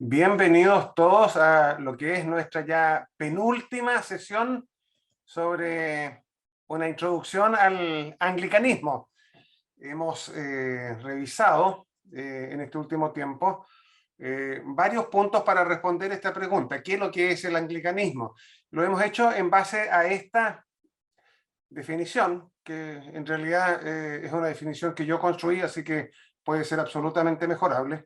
Bienvenidos todos a lo que es nuestra ya penúltima sesión sobre una introducción al anglicanismo. Hemos revisado en este último tiempo varios puntos para responder esta pregunta. ¿Qué es lo que es el anglicanismo? Lo hemos hecho en base a esta definición, que en realidad es una definición que yo construí, así que puede ser absolutamente mejorable.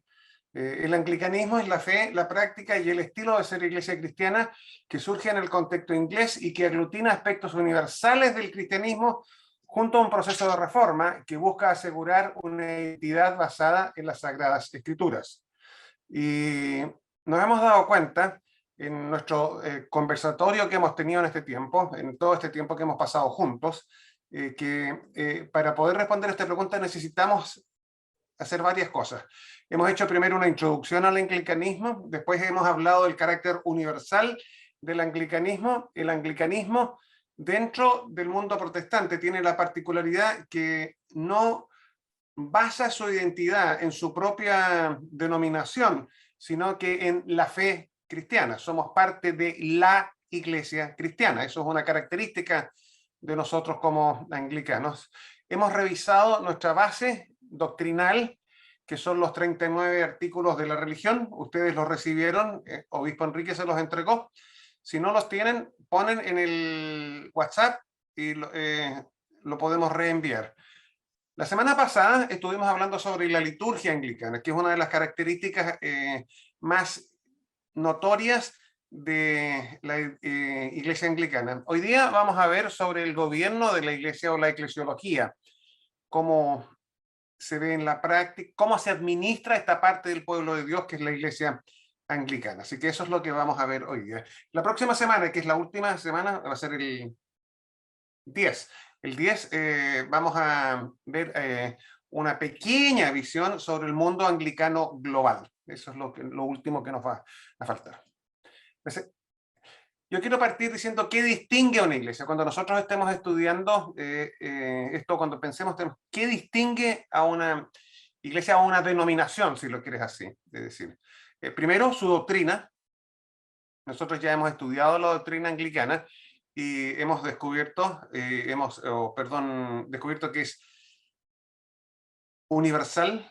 El anglicanismo es la fe, la práctica y el estilo de ser iglesia cristiana que surge en el contexto inglés y que aglutina aspectos universales del cristianismo junto a un proceso de reforma que busca asegurar una identidad basada en las Sagradas Escrituras. Y nos hemos dado cuenta en nuestro conversatorio que hemos tenido en este tiempo, en todo este tiempo que hemos pasado juntos, que para poder responder a esta pregunta necesitamos hacer varias cosas. Hemos hecho primero una introducción al anglicanismo, después hemos hablado del carácter universal del anglicanismo. El anglicanismo dentro del mundo protestante tiene la particularidad que no basa su identidad en su propia denominación, sino que en la fe cristiana. Somos parte de la iglesia cristiana. Eso es una característica de nosotros como anglicanos. Hemos revisado nuestra base doctrinal, que son los 39 artículos de la religión. Ustedes los recibieron, Obispo Enrique se los entregó. Si no los tienen, ponen en el WhatsApp y lo podemos reenviar. La semana pasada estuvimos hablando sobre la liturgia anglicana, que es una de las características más notorias de la iglesia anglicana. Hoy día vamos a ver sobre el gobierno de la iglesia o la eclesiología, cómo se ve en la práctica, cómo se administra esta parte del pueblo de Dios que es la iglesia anglicana. Así que eso es lo que vamos a ver hoy día. La próxima semana, que es la última semana, va a ser el 10. El 10 vamos a ver una pequeña visión sobre el mundo anglicano global. Eso es lo último que nos va a faltar. Entonces, yo quiero partir diciendo qué distingue a una iglesia. Cuando nosotros estemos estudiando esto, cuando pensemos, ¿qué distingue a una iglesia, a una denominación, si lo quieres así? Es decir, primero, su doctrina. Nosotros ya hemos estudiado la doctrina anglicana y hemos descubierto, descubierto que es universal,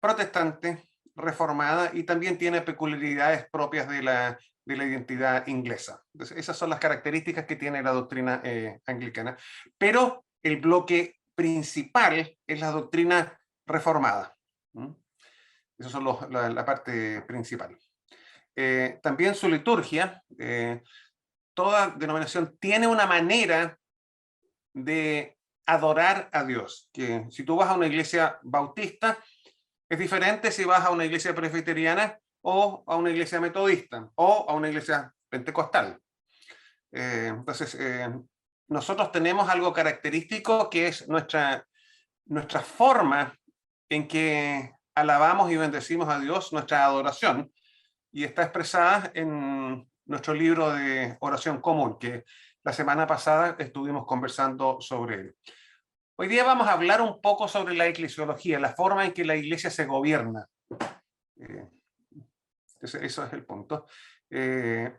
protestante, reformada y también tiene peculiaridades propias de la identidad inglesa. Entonces, esas son las características que tiene la doctrina anglicana. Pero el bloque principal es la doctrina reformada. Esa es la parte principal. También su liturgia, toda denominación tiene una manera de adorar a Dios, que si tú vas a una iglesia bautista, es diferente si vas a una iglesia presbiteriana o a una iglesia metodista o a una iglesia pentecostal. Entonces, nosotros tenemos algo característico que es nuestra forma en que alabamos y bendecimos a Dios, nuestra adoración, y está expresada en nuestro libro de oración común, que la semana pasada estuvimos conversando sobre él. Hoy día vamos a hablar un poco sobre la eclesiología, la forma en que la iglesia se gobierna. Entonces, eso es el punto. ¿Qué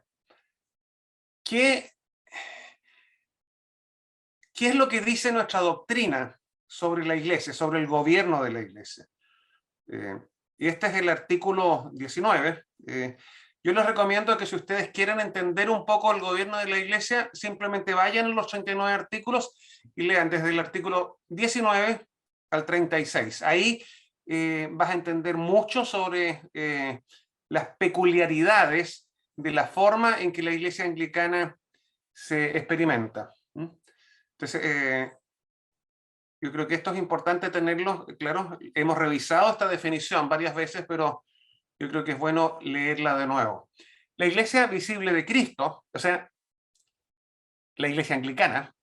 es lo que dice nuestra doctrina sobre la iglesia, sobre el gobierno de la iglesia? Y este es el artículo 19. Yo les recomiendo que si ustedes quieren entender un poco el gobierno de la iglesia, simplemente vayan a los 39 artículos y lean desde el artículo 19 al 36. Ahí vas a entender mucho sobre las peculiaridades de la forma en que la iglesia anglicana se experimenta. Entonces, yo creo que esto es importante tenerlo claro. Hemos revisado esta definición varias veces, pero yo creo que es bueno leerla de nuevo. La iglesia visible de Cristo, o sea, la iglesia anglicana,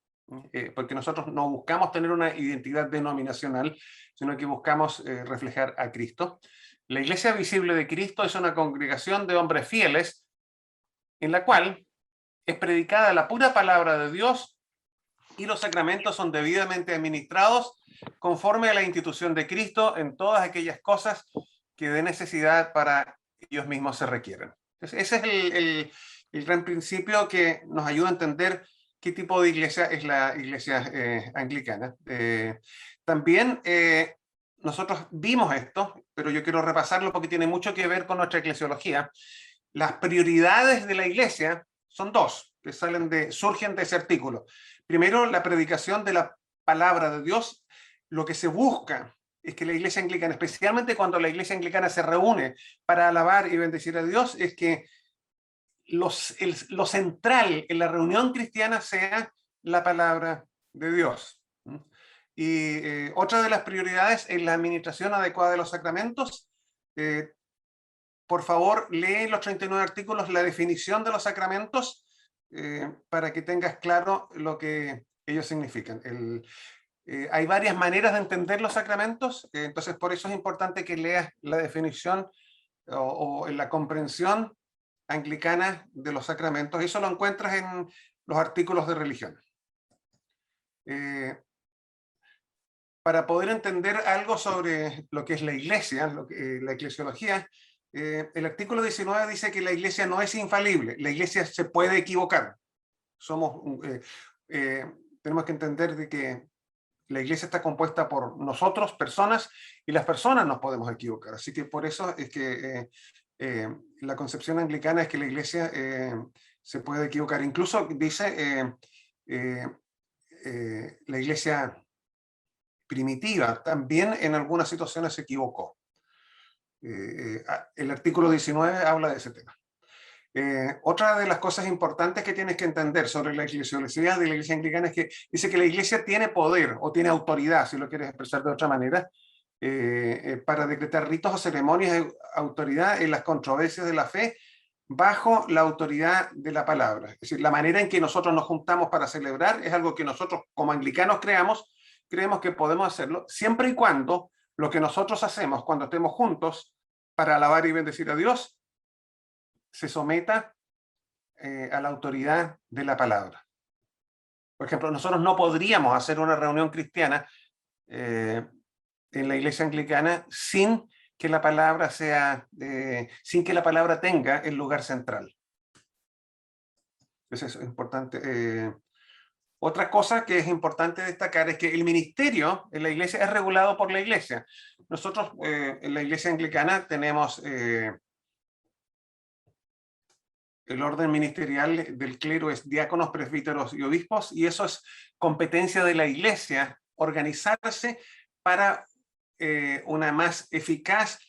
porque nosotros no buscamos tener una identidad denominacional, sino que buscamos reflejar a Cristo. La iglesia visible de Cristo es una congregación de hombres fieles en la cual es predicada la pura palabra de Dios y los sacramentos son debidamente administrados conforme a la institución de Cristo en todas aquellas cosas que dé necesidad para ellos mismos se requieren. Ese es el gran principio que nos ayuda a entender qué tipo de iglesia es la iglesia anglicana. También nosotros vimos esto, pero yo quiero repasarlo porque tiene mucho que ver con nuestra eclesiología. Las prioridades de la iglesia son dos, que surgen de ese artículo. Primero, la predicación de la palabra de Dios. Lo que se busca es que la iglesia anglicana, especialmente cuando la iglesia anglicana se reúne para alabar y bendecir a Dios, es que lo central en la reunión cristiana sea la palabra de Dios. Y otra de las prioridades es la administración adecuada de los sacramentos. Por favor, lee los 39 artículos, la definición de los sacramentos, para que tengas claro lo que ellos significan. Hay varias maneras de entender los sacramentos, entonces por eso es importante que leas la definición o la comprensión anglicana de los sacramentos. Eso lo encuentras en los artículos de religión. Para poder entender algo sobre lo que es la iglesia, la eclesiología, el artículo 19 dice que la iglesia no es infalible, la iglesia se puede equivocar. Tenemos que entender de que la iglesia está compuesta por nosotros, personas, y las personas nos podemos equivocar. Así que por eso es que la concepción anglicana es que la iglesia se puede equivocar. Incluso dice la iglesia primitiva también en algunas situaciones se equivocó. El artículo 19 habla de ese tema. Otra de las cosas importantes que tienes que entender sobre la eclesiología de la iglesia anglicana es que dice que la iglesia tiene poder o tiene autoridad, si lo quieres expresar de otra manera, para decretar ritos o ceremonias de autoridad en las controversias de la fe bajo la autoridad de la palabra. Es decir, la manera en que nosotros nos juntamos para celebrar es algo que nosotros como anglicanos creemos que podemos hacerlo siempre y cuando lo que nosotros hacemos cuando estemos juntos para alabar y bendecir a Dios se someta a la autoridad de la palabra. Por ejemplo, nosotros no podríamos hacer una reunión cristiana en la iglesia anglicana sin que la palabra sin que la palabra tenga el lugar central. Eso es importante. Otra cosa que es importante destacar es que el ministerio en la iglesia es regulado por la iglesia. Nosotros en la iglesia anglicana tenemos el orden ministerial del clero es diáconos, presbíteros y obispos, y eso es competencia de la iglesia, organizarse para una más eficaz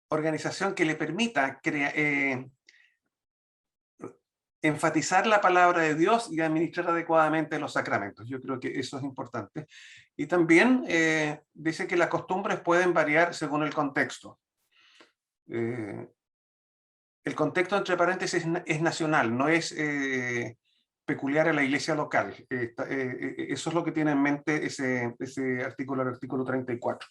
organización que le permita enfatizar la palabra de Dios y administrar adecuadamente los sacramentos. Yo creo que eso es importante. Y también dice que las costumbres pueden variar según el contexto. El contexto, entre paréntesis, es nacional, no es peculiar a la iglesia local. Eso es lo que tiene en mente ese artículo, el artículo 34.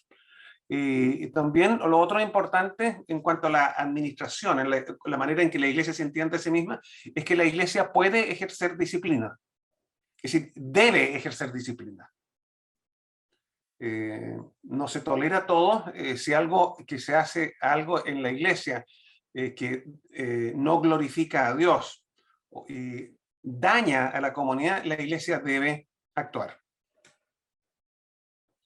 Y también lo otro importante en cuanto a la administración, en la manera en que la iglesia se entiende a sí misma, es que la iglesia puede ejercer disciplina. Es decir, debe ejercer disciplina. No se tolera todo. Si se hace algo en la iglesia que no glorifica a Dios y daña a la comunidad, la iglesia debe actuar.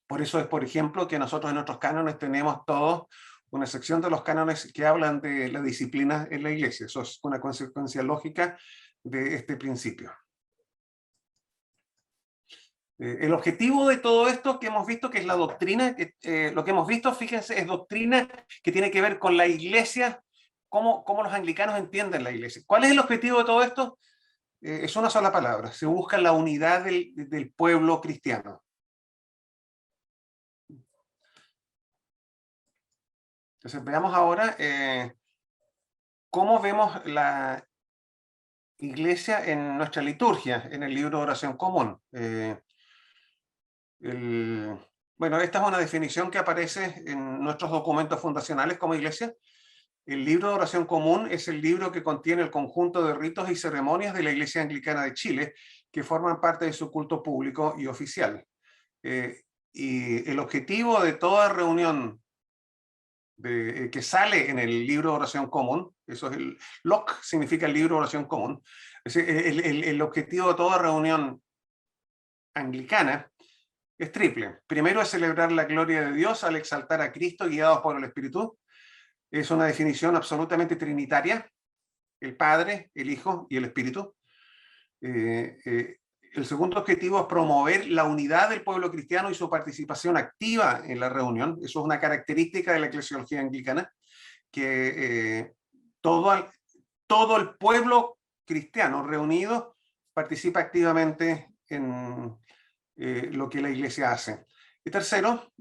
Por eso es, por ejemplo, que nosotros en nuestros cánones tenemos todos una sección de los cánones que hablan de la disciplina en la iglesia. Eso es una consecuencia lógica de este principio. El objetivo de todo esto que hemos visto, que es la doctrina, lo que hemos visto, fíjense, es doctrina que tiene que ver con la iglesia, cómo los anglicanos entienden la iglesia. ¿Cuál es el objetivo de todo esto? Es una sola palabra: se busca la unidad del pueblo cristiano. Entonces veamos ahora cómo vemos la iglesia en nuestra liturgia, en el libro de oración común. Bueno, esta es una definición que aparece en nuestros documentos fundacionales como iglesia. El libro de oración común es el libro que contiene el conjunto de ritos y ceremonias de la Iglesia Anglicana de Chile que forman parte de su culto público y oficial. Y el objetivo de toda reunión que sale en el libro de oración común. Eso es LOC, significa el libro de oración común. Es decir, el objetivo de toda reunión anglicana es triple. Primero es celebrar la gloria de Dios al exaltar a Cristo guiados por el Espíritu. Es una definición absolutamente trinitaria: el Padre, el Hijo y el Espíritu. El segundo objetivo es promover la unidad del pueblo cristiano y su participación activa en la reunión. Eso es una característica de la eclesiología anglicana, que todo el pueblo cristiano reunido participa activamente en lo que la Iglesia hace. Y tercero,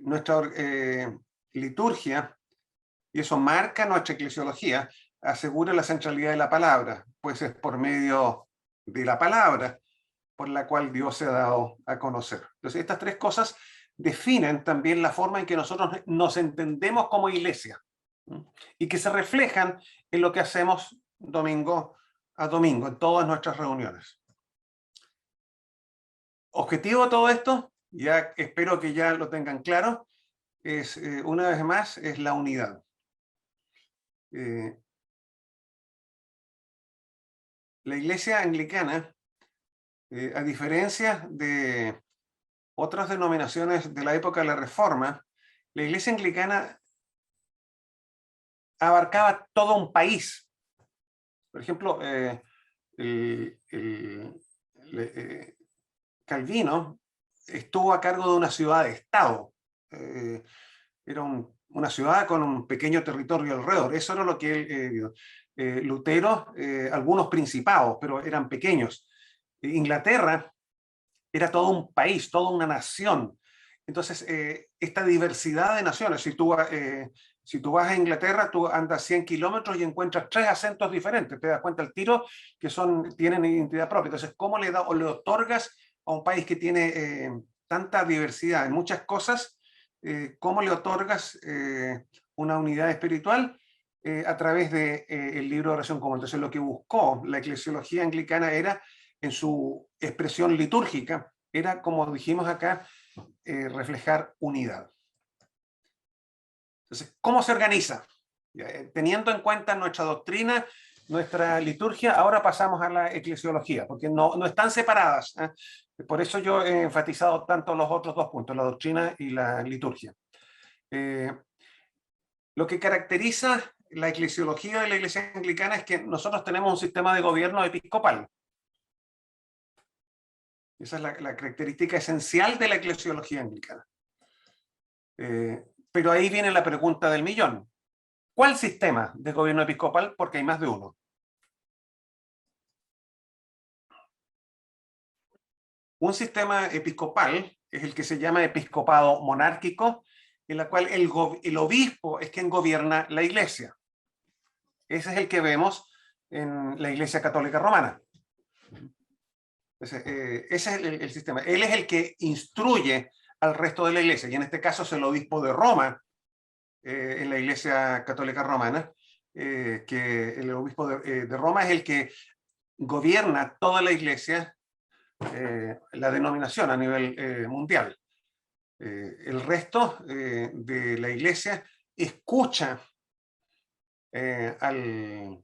nuestra liturgia, y eso marca nuestra eclesiología, asegura la centralidad de la palabra, pues es por medio de la palabra por la cual Dios se ha dado a conocer. Entonces, estas tres cosas definen también la forma en que nosotros nos entendemos como iglesia, y que se reflejan en lo que hacemos domingo a domingo, en todas nuestras reuniones. Objetivo de todo esto, ya espero que ya lo tengan claro, es, una vez más, es la unidad. La Iglesia anglicana, a diferencia de otras denominaciones de la época de la Reforma, la Iglesia anglicana abarcaba todo un país. Por ejemplo, Calvino estuvo a cargo de una ciudad de Estado. Era una ciudad con un pequeño territorio alrededor. Eso era lo que él Lutero, algunos principados, pero eran pequeños. Inglaterra era todo un país, toda una nación. Entonces, esta diversidad de naciones, si tú vas a Inglaterra, tú andas 100 kilómetros y encuentras 3 acentos diferentes, te das cuenta al tiro que tienen identidad propia. Entonces, ¿cómo le otorgas a un país que tiene tanta diversidad en muchas cosas, cómo le otorgas una unidad espiritual? A través del libro de oración común. Entonces, lo que buscó la eclesiología anglicana era, en su expresión litúrgica, era, como dijimos acá, reflejar unidad. Entonces, ¿cómo se organiza? Teniendo en cuenta nuestra doctrina, nuestra liturgia, ahora pasamos a la eclesiología, porque no están separadas. Por eso yo he enfatizado tanto los otros dos puntos, la doctrina y la liturgia. Lo que caracteriza la eclesiología de la Iglesia anglicana es que nosotros tenemos un sistema de gobierno episcopal. Esa es la característica esencial de la eclesiología anglicana. Pero ahí viene la pregunta del millón. ¿Cuál sistema de gobierno episcopal? Porque hay más de uno. Un sistema episcopal es el que se llama episcopado monárquico, en la cual el obispo es quien gobierna la iglesia. Ese es el que vemos en la Iglesia Católica Romana. Ese es el sistema. Él es el que instruye al resto de la iglesia, y en este caso es el obispo de Roma, en la Iglesia Católica Romana, que el obispo de Roma es el que gobierna toda la iglesia, la denominación a nivel mundial. El resto de la iglesia escucha al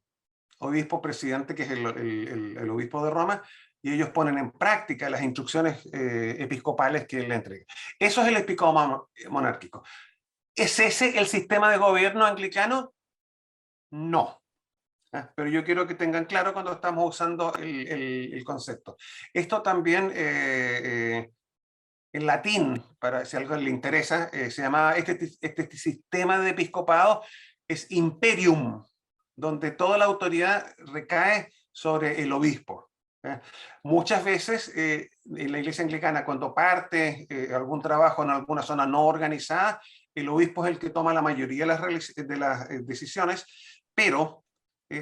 obispo presidente, que es el obispo de Roma, y ellos ponen en práctica las instrucciones episcopales que él le entrega. Eso es el episcopado monárquico. ¿Es ese el sistema de gobierno anglicano? No. Pero yo quiero que tengan claro cuando estamos usando el concepto. Esto también en latín, para si algo le interesa, se llamaba este sistema de episcopado es imperium, donde toda la autoridad recae sobre el obispo. Muchas veces en la iglesia anglicana, cuando parte algún trabajo en alguna zona no organizada, el obispo es el que toma la mayoría de las decisiones, pero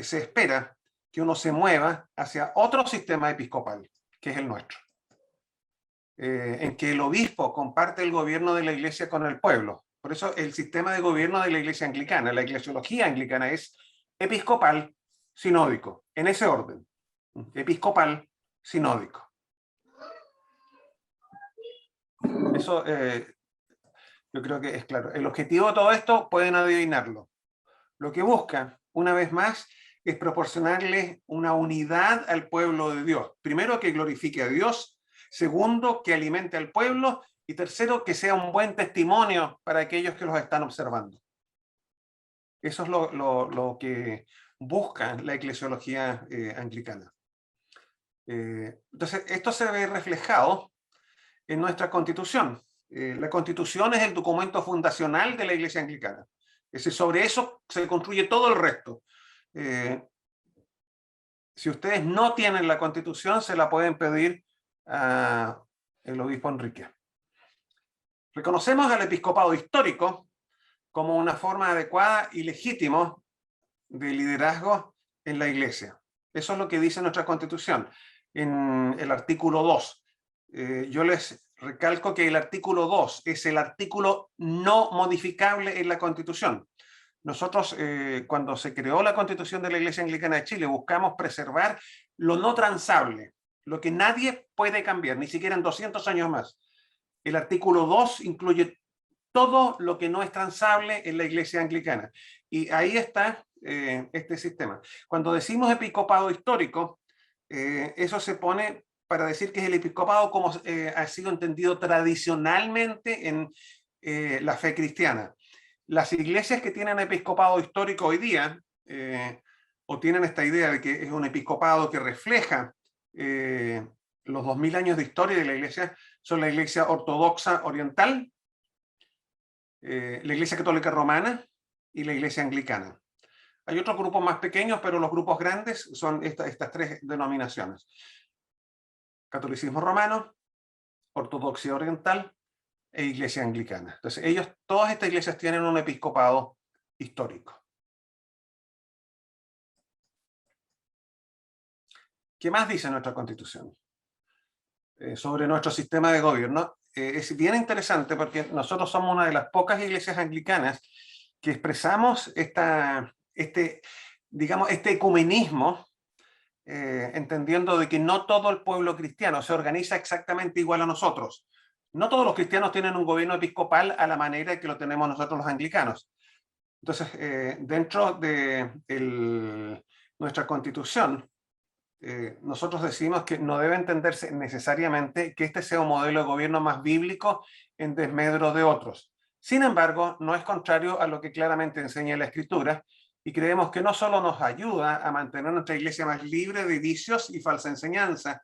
se espera que uno se mueva hacia otro sistema episcopal, que es el nuestro, en que el obispo comparte el gobierno de la iglesia con el pueblo. Por eso el sistema de gobierno de la iglesia anglicana, la eclesiología anglicana, es episcopal, sinódico, en ese orden. Episcopal, sinódico. Eso Yo creo que es claro. El objetivo de todo esto pueden adivinarlo. Lo que busca, una vez más, es proporcionarle una unidad al pueblo de Dios. Primero, que glorifique a Dios. Segundo, que alimente al pueblo. Y tercero, que sea un buen testimonio para aquellos que los están observando. Eso es lo que busca la eclesiología anglicana. Entonces, esto se ve reflejado en nuestra Constitución. La Constitución es el documento fundacional de la Iglesia anglicana. Es decir, sobre eso se construye todo el resto. Si ustedes no tienen la Constitución, se la pueden pedir al obispo Enrique. Reconocemos al episcopado histórico como una forma adecuada y legítima de liderazgo en la Iglesia. Eso es lo que dice nuestra Constitución, en el artículo 2. Yo les recalco que el artículo 2 es el artículo no modificable en la Constitución. Nosotros, cuando se creó la Constitución de la Iglesia Anglicana de Chile, buscamos preservar lo no transable, lo que nadie puede cambiar, ni siquiera en 200 años más. El artículo 2 incluye todo lo que no es transable en la Iglesia Anglicana. Y ahí está este sistema. Cuando decimos episcopado histórico, eso se pone para decir que es el episcopado como ha sido entendido tradicionalmente en la fe cristiana. Las iglesias que tienen episcopado histórico hoy día, o tienen esta idea de que es un episcopado que refleja los 2000 años de historia de la iglesia, son la Iglesia Ortodoxa Oriental, la Iglesia Católica Romana y la Iglesia Anglicana. Hay otros grupos más pequeños, pero los grupos grandes son estas tres denominaciones: Catolicismo Romano, Ortodoxia Oriental e Iglesia Anglicana. Entonces, todas estas iglesias tienen un episcopado histórico. ¿Qué más dice nuestra Constitución sobre nuestro sistema de gobierno? Es bien interesante porque nosotros somos una de las pocas iglesias anglicanas que expresamos este ecumenismo, entendiendo de que no todo el pueblo cristiano se organiza exactamente igual a nosotros. No todos los cristianos tienen un gobierno episcopal a la manera que lo tenemos nosotros los anglicanos. Entonces, dentro de nuestra Constitución, nosotros decimos que no debe entenderse necesariamente que este sea un modelo de gobierno más bíblico en desmedro de otros. Sin embargo, no es contrario a lo que claramente enseña la Escritura, y creemos que no solo nos ayuda a mantener nuestra iglesia más libre de vicios y falsa enseñanza,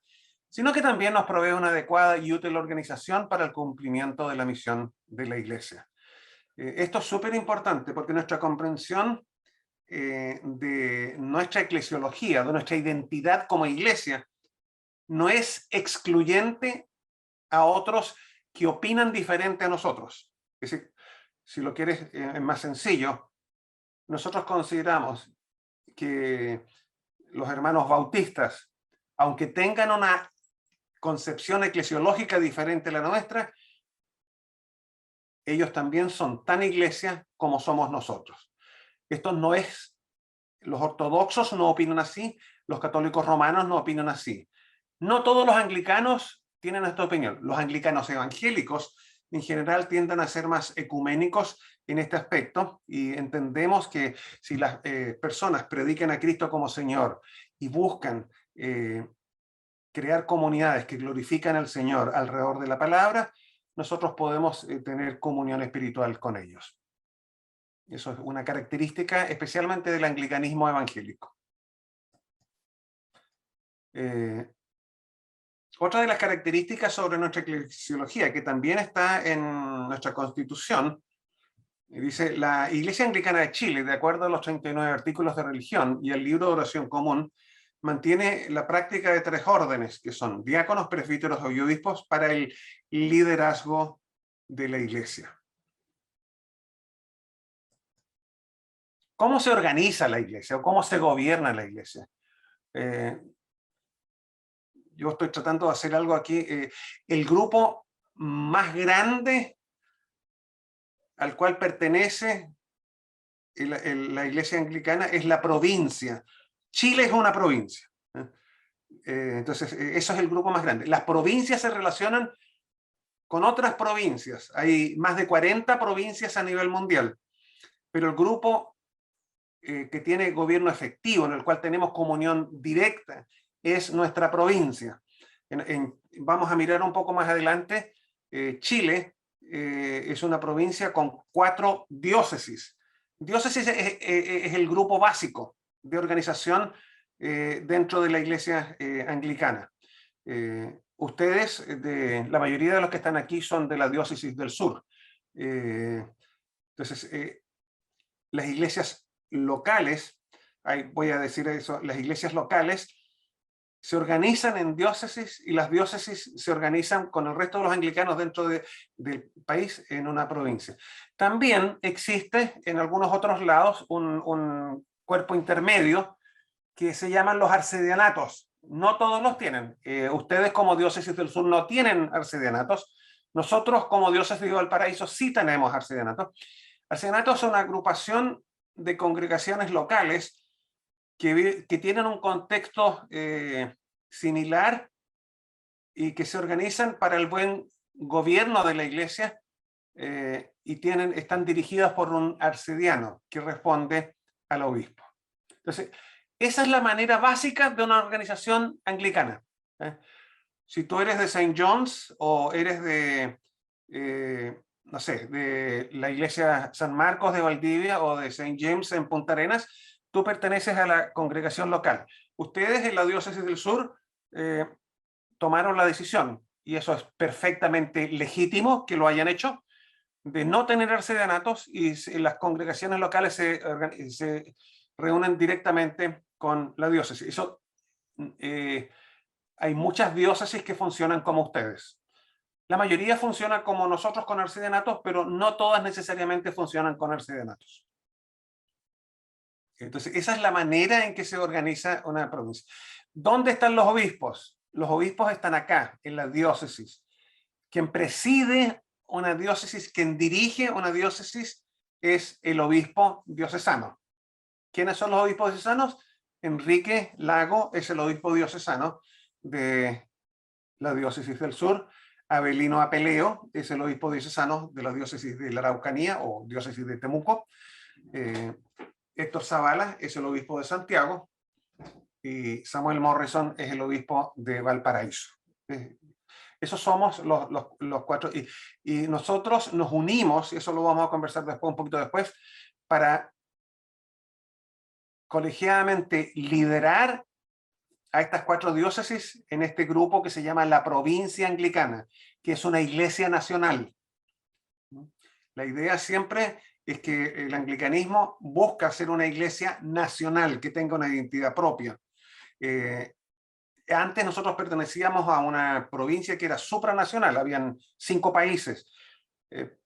sino que también nos provee una adecuada y útil organización para el cumplimiento de la misión de la iglesia. Esto es súper importante porque nuestra comprensión de nuestra eclesiología, de nuestra identidad como iglesia, no es excluyente a otros que opinan diferente a nosotros. Es decir, si lo quieres más sencillo, nosotros consideramos que los hermanos bautistas, aunque tengan una concepción eclesiológica diferente a la nuestra, ellos también son tan iglesia como somos nosotros. Esto no es, los ortodoxos no opinan así, los católicos romanos no opinan así. No todos los anglicanos tienen esta opinión. Los anglicanos evangélicos en general tienden a ser más ecuménicos en este aspecto, y entendemos que si las personas predican a Cristo como Señor y buscan crear comunidades que glorifican al Señor alrededor de la palabra, nosotros podemos tener comunión espiritual con ellos. Eso es una característica especialmente del anglicanismo evangélico. Otra de las características sobre nuestra eclesiología, que también está en nuestra Constitución, dice: la Iglesia Anglicana de Chile, de acuerdo a los 39 artículos de religión y el libro de oración común, mantiene la práctica de 3 órdenes, que son diáconos, presbíteros y obispos, para el liderazgo de la iglesia. ¿Cómo se organiza la iglesia o cómo se gobierna la iglesia? Yo estoy tratando de hacer algo aquí. El grupo más grande al cual pertenece la iglesia anglicana es la provincia. Chile es una provincia. Entonces, eso es el grupo más grande. Las provincias se relacionan con otras provincias. Hay más de 40 provincias a nivel mundial, pero el grupo que tiene gobierno efectivo, en el cual tenemos comunión directa, es nuestra provincia. Vamos a mirar un poco más adelante. Chile es una provincia con 4 diócesis. Diócesis es el grupo básico de organización dentro de la iglesia anglicana. Ustedes, la mayoría de los que están aquí son de la diócesis del sur. Entonces, las iglesias locales, voy a decir eso, las iglesias locales se organizan en diócesis y las diócesis se organizan con el resto de los anglicanos dentro del país en una provincia. También existe en algunos otros lados un cuerpo intermedio que se llaman los arcedianatos. No todos los tienen. Ustedes como diócesis del sur no tienen arcedianatos. Nosotros como diócesis de Valparaíso sí tenemos arcedianatos. Arcedianatos son una agrupación de congregaciones locales que tienen un contexto similar y que se organizan para el buen gobierno de la iglesia y están dirigidas por un arcediano que responde al obispo. Entonces, esa es la manera básica de una organización anglicana. Si tú eres de St. John's o eres de, no sé, de la iglesia San Marcos de Valdivia o de St. James en Punta Arenas, tú perteneces a la congregación local. Ustedes en la diócesis del sur tomaron la decisión, y eso es perfectamente legítimo que lo hayan hecho, de no tener arcedianatos, y las congregaciones locales se reúnen directamente con la diócesis. Eso, hay muchas diócesis que funcionan como ustedes. La mayoría funciona como nosotros con arcedianatos, pero no todas necesariamente funcionan con arcedianatos. Entonces, esa es la manera en que se organiza una provincia. ¿Dónde están los obispos? Los obispos están acá, en la diócesis. Quien preside una diócesis, quien dirige una diócesis, es el obispo diocesano. ¿Quiénes son los obispos diocesanos? Enrique Lago es el obispo diocesano de la diócesis del sur. Avelino Apeleo es el obispo diocesano de la diócesis de la Araucanía o diócesis de Temuco. Héctor Zavala es el obispo de Santiago y Samuel Morrison es el obispo de Valparaíso. Esos somos los 4 y nosotros nos unimos, y eso lo vamos a conversar después, un poquito después, para colegiadamente liderar a estas 4 diócesis en este grupo que se llama la Provincia Anglicana, que es una iglesia nacional. La idea siempre es que el anglicanismo busca ser una iglesia nacional, que tenga una identidad propia. Antes nosotros pertenecíamos a una provincia que era supranacional, habían 5 países.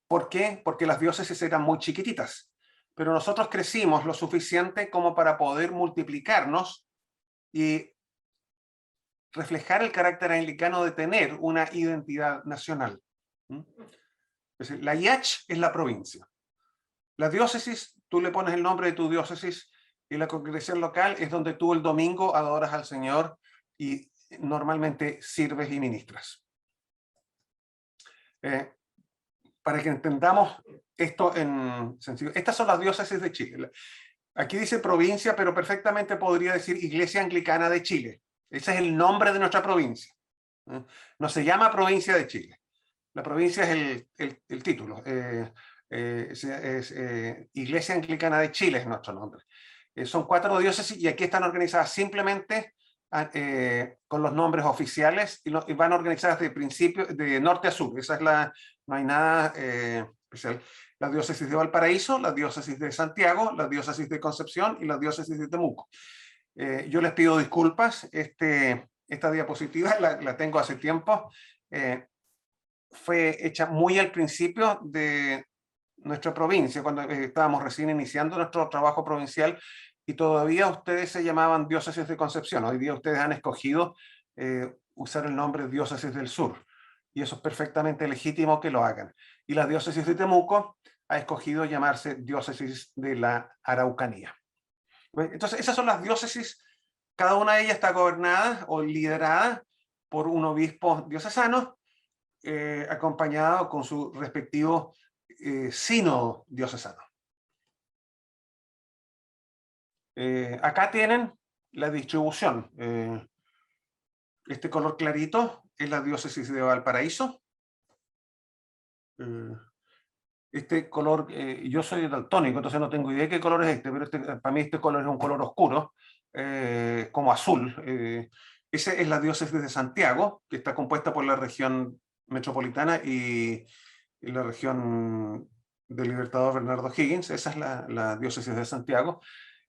¿Por qué? Porque las diócesis eran muy chiquititas, pero nosotros crecimos lo suficiente como para poder multiplicarnos y reflejar el carácter anglicano de tener una identidad nacional. Es decir, la IACH es la provincia. La diócesis, tú le pones el nombre de tu diócesis, y la congregación local es donde tú el domingo adoras al Señor y normalmente sirves y ministras. Para que entendamos esto en sencillo, estas son las diócesis de Chile. Aquí dice provincia, pero perfectamente podría decir Iglesia Anglicana de Chile. Ese es el nombre de nuestra provincia. No se llama Provincia de Chile. La provincia es el título. Iglesia Anglicana de Chile es nuestro nombre. Son 4 diócesis y aquí están organizadas simplemente con los nombres oficiales y van organizadas de norte a sur. Esa es no hay nada especial. La diócesis de Valparaíso, la diócesis de Santiago, la diócesis de Concepción y la diócesis de Temuco. Yo les pido disculpas, esta diapositiva la tengo hace tiempo, fue hecha muy al principio de nuestra provincia, cuando estábamos recién iniciando nuestro trabajo provincial y todavía ustedes se llamaban diócesis de Concepción. Hoy día ustedes han escogido usar el nombre diócesis del sur y eso es perfectamente legítimo que lo hagan. Y la diócesis de Temuco ha escogido llamarse diócesis de la Araucanía. Entonces esas son las diócesis, cada una de ellas está gobernada o liderada por un obispo diocesano acompañado con su respectivo sínodo diocesano. Acá tienen la distribución. Este color clarito es la diócesis de Valparaíso. Este color, yo soy daltónico, entonces no tengo idea de qué color es este, pero para mí este color es un color oscuro, como azul. Esa es la diócesis de Santiago, que está compuesta por la región metropolitana y la región del Libertador Bernardo Higgins. Esa es la diócesis de Santiago.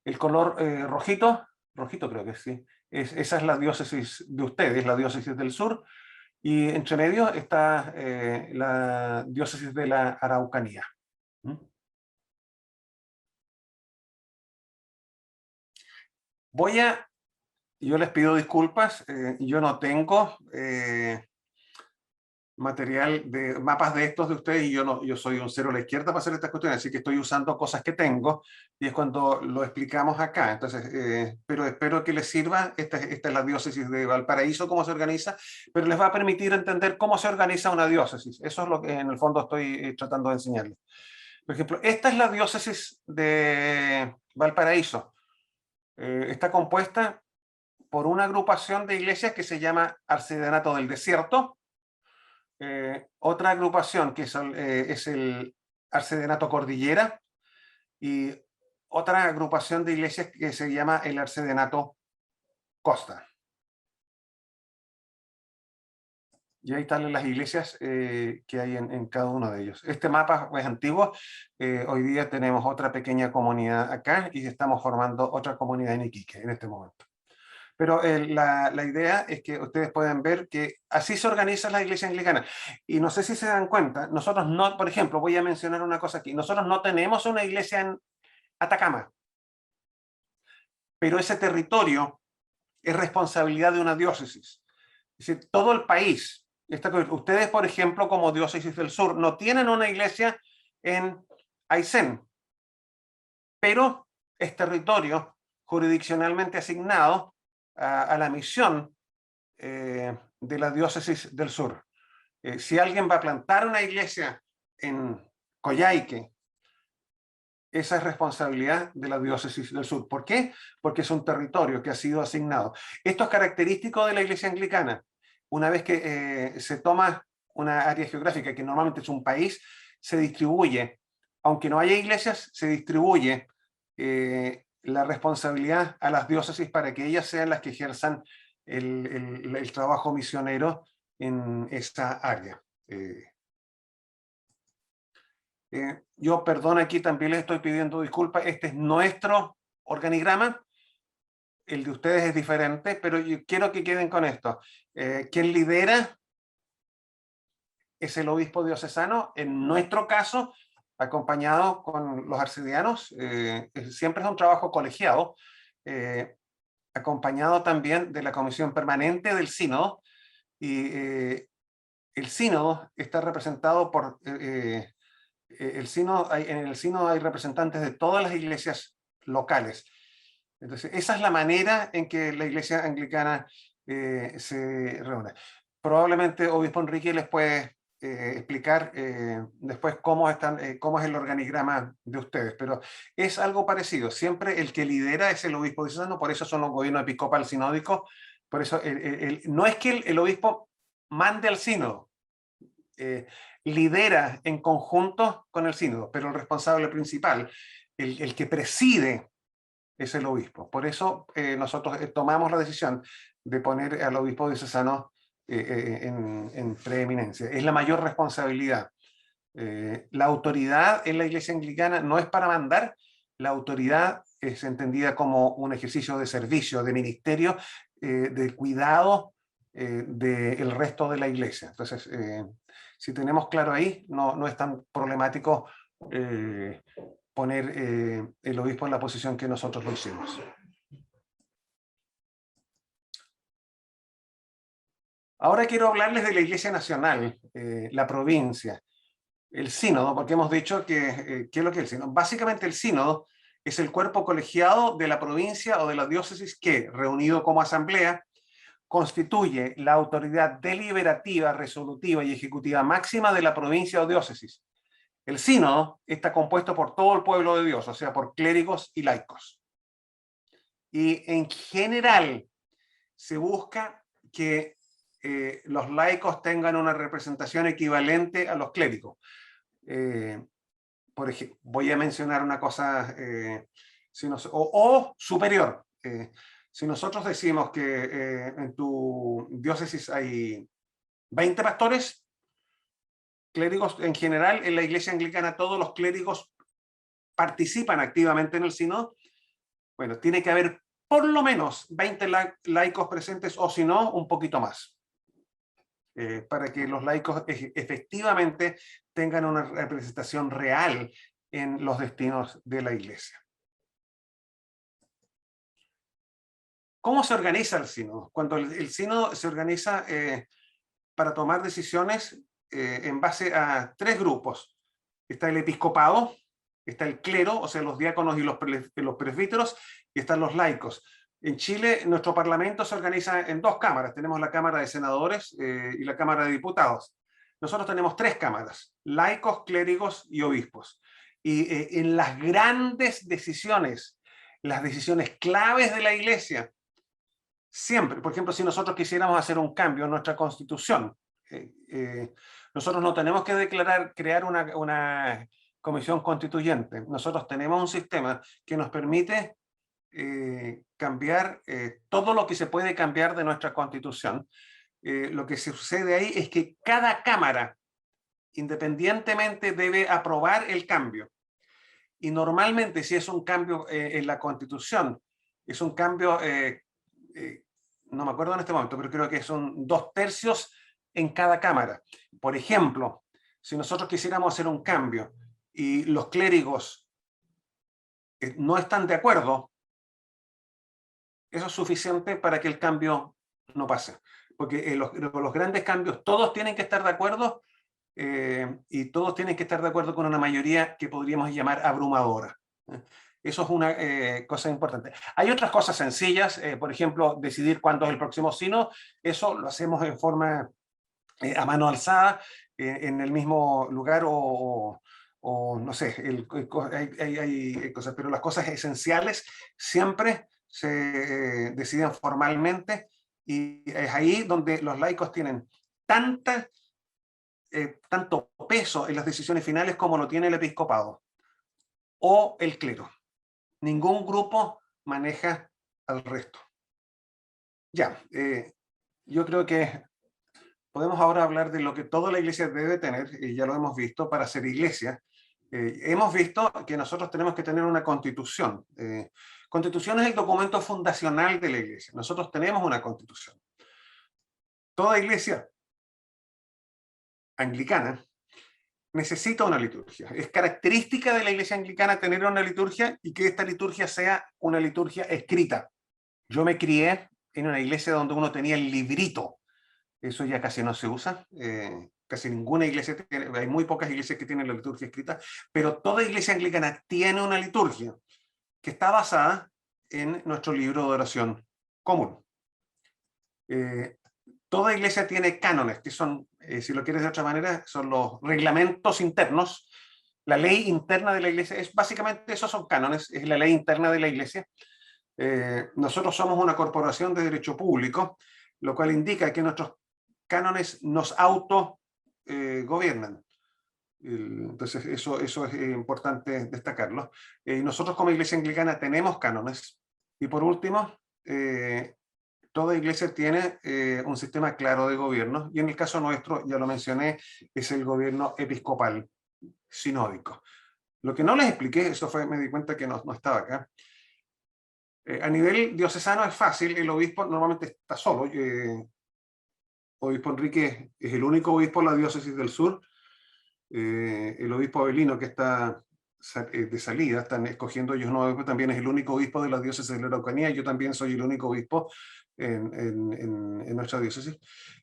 El color rojito creo que sí, esa es la diócesis de ustedes, la diócesis del sur. Y entre medio está la diócesis de la Araucanía. Yo les pido disculpas, yo no tengo material de mapas de estos de ustedes y yo soy un cero a la izquierda para hacer estas cuestiones, así que estoy usando cosas que tengo y es cuando lo explicamos acá. Entonces, pero espero que les sirva. Esta es la diócesis de Valparaíso, cómo se organiza, pero les va a permitir entender cómo se organiza una diócesis. Eso es lo que en el fondo estoy tratando de enseñarles. Por ejemplo, esta es la diócesis de Valparaíso. Está compuesta por una agrupación de iglesias que se llama Arcedianato del Desierto. Otra agrupación que es el Arcedianato Cordillera, y otra agrupación de iglesias que se llama el Arcedianato Costa. Y ahí están las iglesias que hay en cada uno de ellos. Este mapa es antiguo. Hoy día tenemos otra pequeña comunidad acá y estamos formando otra comunidad en Iquique en este momento. Pero la idea es que ustedes pueden ver que así se organiza la iglesia anglicana. Y no sé si se dan cuenta, nosotros no, por ejemplo, voy a mencionar una cosa aquí, nosotros no tenemos una iglesia en Atacama, pero ese territorio es responsabilidad de una diócesis. Es decir, todo el país. Ustedes, por ejemplo, como diócesis del sur, no tienen una iglesia en Aysén, pero es territorio jurisdiccionalmente asignado a la misión de la diócesis del sur. Si alguien va a plantar una iglesia en Coyhaique, esa es responsabilidad de la diócesis del sur. ¿Por qué? Porque es un territorio que ha sido asignado. Esto es característico de la iglesia anglicana. Una vez que se toma una área geográfica, que normalmente es un país, se distribuye, aunque no haya iglesias, se distribuye la responsabilidad a las diócesis para que ellas sean las que ejerzan el trabajo misionero en esa área. Yo, perdón, aquí también les estoy pidiendo disculpas. Este es nuestro organigrama. El de ustedes es diferente, pero yo quiero que queden con esto. Quien lidera es el obispo diocesano, en nuestro caso, acompañado con los arcedianos. Siempre es un trabajo colegiado, acompañado también de la comisión permanente del sínodo, y el sínodo está representado por... en el sínodo hay representantes de todas las iglesias locales. Entonces, esa es la manera en que la iglesia anglicana se reúne. Probablemente obispo Enrique les puede explicar después cómo es el organigrama de ustedes, pero es algo parecido. Siempre el que lidera es el obispo diocesano, por eso son los gobiernos episcopal sinódicos. Por eso no es que el obispo mande al sínodo, lidera en conjunto con el sínodo, pero el responsable principal, el que preside, es el obispo. Por eso nosotros tomamos la decisión de poner al obispo diocesano en preeminencia. Es la mayor responsabilidad. La autoridad en la iglesia anglicana no es para mandar, la autoridad es entendida como un ejercicio de servicio, de ministerio, de cuidado del resto de la iglesia. Entonces, si tenemos claro ahí, no es tan problemático poner el obispo en la posición que nosotros lo hicimos. Ahora quiero hablarles de la Iglesia Nacional, la provincia, el sínodo, porque hemos dicho que ¿qué es lo que es el sínodo? Básicamente el sínodo es el cuerpo colegiado de la provincia o de la diócesis que, reunido como asamblea, constituye la autoridad deliberativa, resolutiva y ejecutiva máxima de la provincia o diócesis. El sínodo está compuesto por todo el pueblo de Dios, o sea, por clérigos y laicos. Y en general se busca que los laicos tengan una representación equivalente a los clérigos. Por ejemplo, voy a mencionar una cosa, o superior. Si nosotros decimos que en tu diócesis hay 20 pastores, clérigos en general, en la iglesia anglicana todos los clérigos participan activamente en el sínodo, bueno, tiene que haber por lo menos 20 laicos presentes, o si no, un poquito más, para que los laicos efectivamente tengan una representación real en los destinos de la iglesia. ¿Cómo se organiza el sínodo? Cuando el sínodo se organiza para tomar decisiones en base a tres grupos. Está el episcopado, está el clero, o sea, los diáconos y los presbíteros, y están los laicos. En Chile, nuestro parlamento se organiza en dos cámaras. Tenemos la Cámara de Senadores y la Cámara de Diputados. Nosotros tenemos tres cámaras: laicos, clérigos y obispos. Y en las grandes decisiones, las decisiones claves de la iglesia, siempre, por ejemplo, si nosotros quisiéramos hacer un cambio en nuestra constitución, nosotros no tenemos que crear una comisión constituyente. Nosotros tenemos un sistema que nos permite cambiar todo lo que se puede cambiar de nuestra constitución. Lo que sucede ahí es que cada cámara independientemente debe aprobar el cambio. Y normalmente, si es un cambio en la constitución, es un cambio, no me acuerdo en este momento, pero creo que son 2/3 en cada cámara. Por ejemplo, si nosotros quisiéramos hacer un cambio y los clérigos no están de acuerdo, eso es suficiente para que el cambio no pase. Porque los grandes cambios, todos tienen que estar de acuerdo y todos tienen que estar de acuerdo con una mayoría que podríamos llamar abrumadora. Eso es una cosa importante. Hay otras cosas sencillas, por ejemplo, decidir cuándo es el próximo sínodo. Eso lo hacemos en forma a mano alzada, en el mismo lugar o no sé, hay cosas, pero las cosas esenciales siempre se deciden formalmente, y es ahí donde los laicos tienen tanto peso en las decisiones finales como lo tiene el episcopado o el clero. Ningún grupo maneja al resto. Ya, yo creo que podemos ahora hablar de lo que toda la iglesia debe tener, y ya lo hemos visto, para ser iglesia. Hemos visto que nosotros tenemos que tener una constitución. Constitución es el documento fundacional de la iglesia. Nosotros tenemos una constitución. Toda iglesia anglicana necesita una liturgia. Es característica de la iglesia anglicana tener una liturgia, y que esta liturgia sea una liturgia escrita. Yo me crié en una iglesia donde uno tenía el librito. Eso ya casi no se usa. Casi ninguna iglesia tiene, hay muy pocas iglesias que tienen la liturgia escrita, pero toda iglesia anglicana tiene una liturgia que está basada en nuestro libro de oración común. Toda iglesia tiene cánones, que son, si lo quieres de otra manera, son los reglamentos internos. La ley interna de la iglesia es básicamente, esos son cánones, es la ley interna de la iglesia. Nosotros somos una corporación de derecho público, lo cual indica que nuestros cánones nos gobiernan. Entonces eso es importante destacarlo. Nosotros como iglesia anglicana tenemos cánones. Y por último, toda iglesia tiene un sistema claro de gobierno, y en el caso nuestro, ya lo mencioné, es el gobierno episcopal sinódico. Lo que no les expliqué, eso fue, me di cuenta que no estaba acá. A nivel diocesano es fácil, el obispo normalmente está solo. Obispo Enrique es el único obispo de la diócesis del sur. El obispo Avelino, que está de salida, están escogiendo ellos nuevos obispos, también es el único obispo de la diócesis de la Araucanía. Yo también soy el único obispo en nuestra diócesis.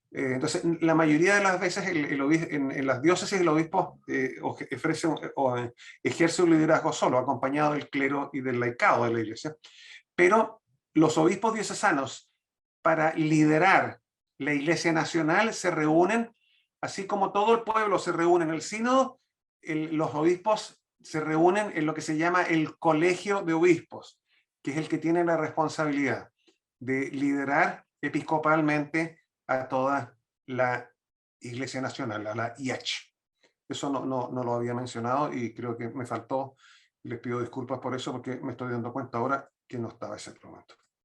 Entonces, la mayoría de las veces en las diócesis el obispo ejerce un liderazgo solo, acompañado del clero y del laicado de la iglesia. Pero los obispos diocesanos para liderar la Iglesia Nacional se reúnen, así como todo el pueblo se reúne en el sínodo, los obispos se reúnen en lo que se llama el Colegio de Obispos, que es el que tiene la responsabilidad de liderar episcopalmente a toda la Iglesia Nacional, a la IH. Eso no lo había mencionado y creo que me faltó. Les pido disculpas por eso porque me estoy dando cuenta ahora que no estaba ese momento.